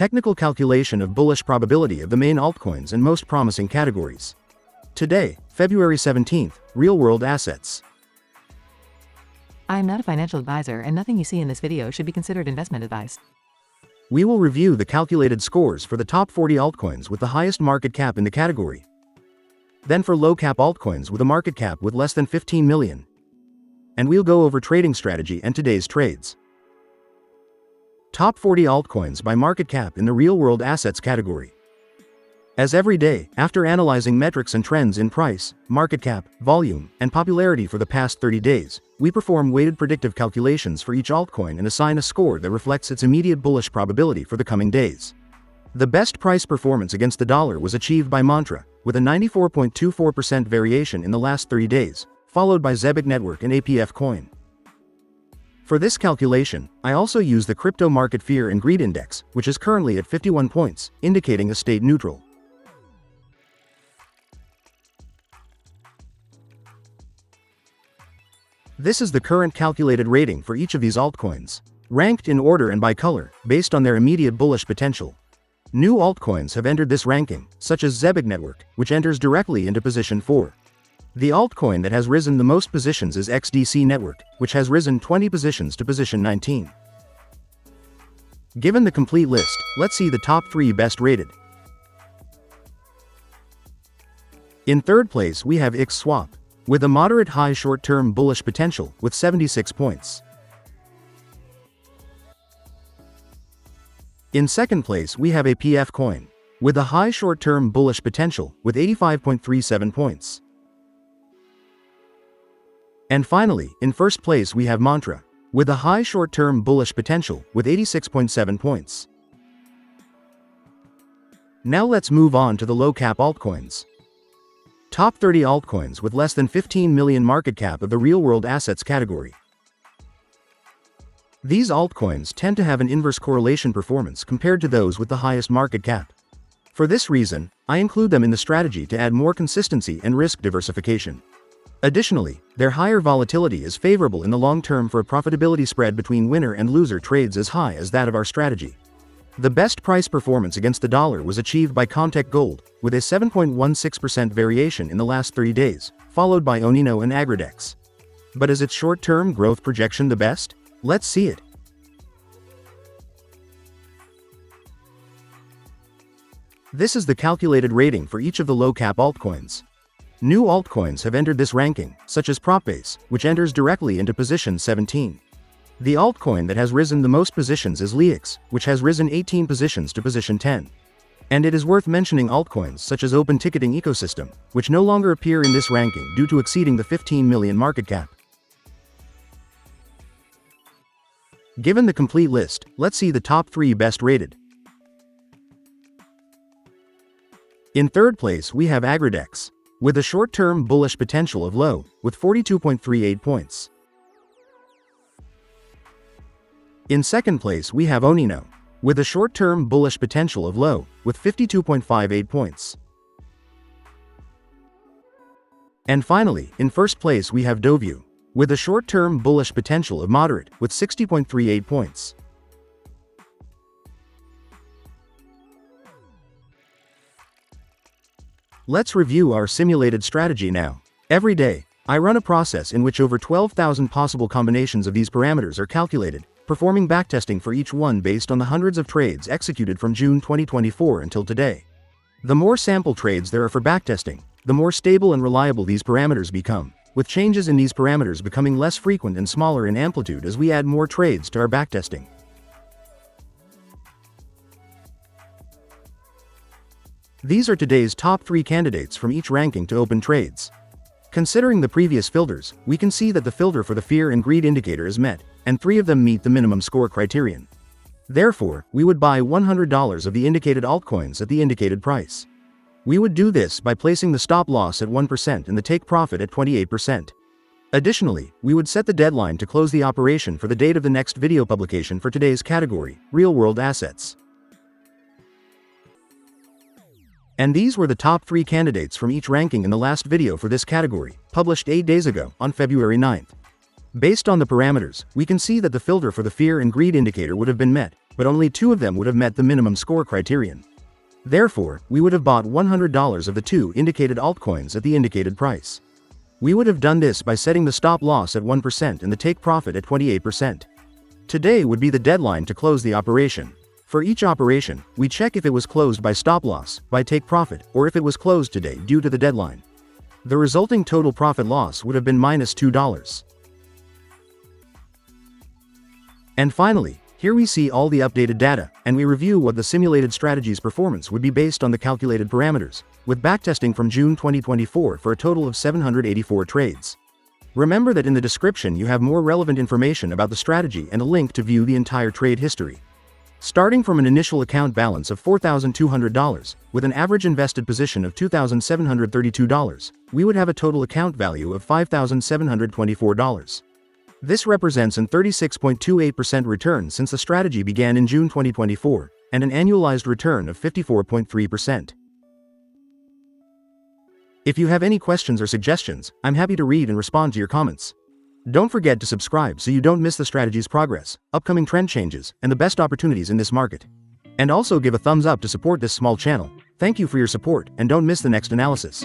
technical calculation of bullish probability of the main altcoins and most promising categories. Today, February 17th, real-world assets. I am not a financial advisor and nothing you see in this video should be considered investment advice. We will review the calculated scores for the top 40 altcoins with the highest market cap in the category. Then for low-cap altcoins with a market cap with less than 15 million. And we'll go over trading strategy and today's trades. Top 40 altcoins by market cap in the real-world assets category. As every day, after analyzing metrics and trends in price, market cap, volume, and popularity for the past 30 days, we perform weighted predictive calculations for each altcoin and assign a score that reflects its immediate bullish probability for the coming days. The best price performance against the dollar was achieved by Mantra, with a 94.24% variation in the last 30 days, followed by Zebic Network and APF coin. For this calculation, I also use the Crypto Market Fear and Greed Index, which is currently at 51 points, indicating a state neutral. This is the current calculated rating for each of these altcoins, ranked in order and by color, based on their immediate bullish potential. New altcoins have entered this ranking, such as Zebic Network, which enters directly into position 4. The altcoin that has risen the most positions is XDC Network, which has risen 20 positions to position 19. Given the complete list, let's see the top 3 best rated. In third place we have XSwap, with a moderate high short-term bullish potential with 76 points. In second place we have APF coin, with a high short-term bullish potential with 85.37 points. And finally, in first place we have Mantra, with a high short-term bullish potential with 86.7 points. Now let's move on to the low-cap altcoins. Top 30 altcoins with less than 15 million market cap of the real-world assets category. These altcoins tend to have an inverse correlation performance compared to those with the highest market cap. For this reason, I include them in the strategy to add more consistency and risk diversification. Additionally, their higher volatility is favorable in the long term for a profitability spread between winner and loser trades as high as that of our strategy. The best price performance against the dollar was achieved by Context Gold, with a 7.16% variation in the last 30 days, followed by ONINO and AgriDex. But is its short-term growth projection the best? Let's see it. This is the calculated rating for each of the low-cap altcoins. New altcoins have entered this ranking, such as Propbase, which enters directly into position 17. The altcoin that has risen the most positions is Lex, which has risen 18 positions to position 10. And it is worth mentioning altcoins such as Open Ticketing Ecosystem, which no longer appear in this ranking due to exceeding the 15 million market cap. Given the complete list, let's see the top 3 best rated. In third place we have AgriDex, with a short-term bullish potential of low, with 42.38 points. In second place we have ONINO, with a short-term bullish potential of low, with 52.58 points. And finally, in first place we have DOVU, with a short-term bullish potential of moderate, with 60.38 points. Let's review our simulated strategy now. Every day, I run a process in which over 12,000 possible combinations of these parameters are calculated, performing backtesting for each one based on the hundreds of trades executed from June 2024 until today. The more sample trades there are for backtesting, the more stable and reliable these parameters become, with changes in these parameters becoming less frequent and smaller in amplitude as we add more trades to our backtesting. These are today's top 3 candidates from each ranking to open trades. Considering the previous filters, we can see that the filter for the fear and greed indicator is met, and 3 of them meet the minimum score criterion. Therefore, we would buy $100 of the indicated altcoins at the indicated price. We would do this by placing the stop loss at 1% and the take profit at 28%. Additionally, we would set the deadline to close the operation for the date of the next video publication for today's category, real-world assets. And these were the top 3 candidates from each ranking in the last video for this category, published 8 days ago, on February 9th. Based on the parameters, we can see that the filter for the fear and greed indicator would have been met, but only 2 of them would have met the minimum score criterion. Therefore, we would have bought $100 of the 2 indicated altcoins at the indicated price. We would have done this by setting the stop loss at 1% and the take profit at 28%. Today would be the deadline to close the operation. For each operation, we check if it was closed by stop loss, by take profit, or if it was closed today due to the deadline. The resulting total profit loss would have been minus $2. And finally, here we see all the updated data, and we review what the simulated strategy's performance would be based on the calculated parameters, with backtesting from June 2024 for a total of 784 trades. Remember that in the description you have more relevant information about the strategy and a link to view the entire trade history. Starting from an initial account balance of $4,200, with an average invested position of $2,732, we would have a total account value of $5,724. This represents an 36.28% return since the strategy began in June 2024, and an annualized return of 54.3%. If you have any questions or suggestions, I'm happy to read and respond to your comments. Don't forget to subscribe so you don't miss the strategy's progress, upcoming trend changes, and the best opportunities in this market. And also give a thumbs up to support this small channel. Thank you for your support, and don't miss the next analysis.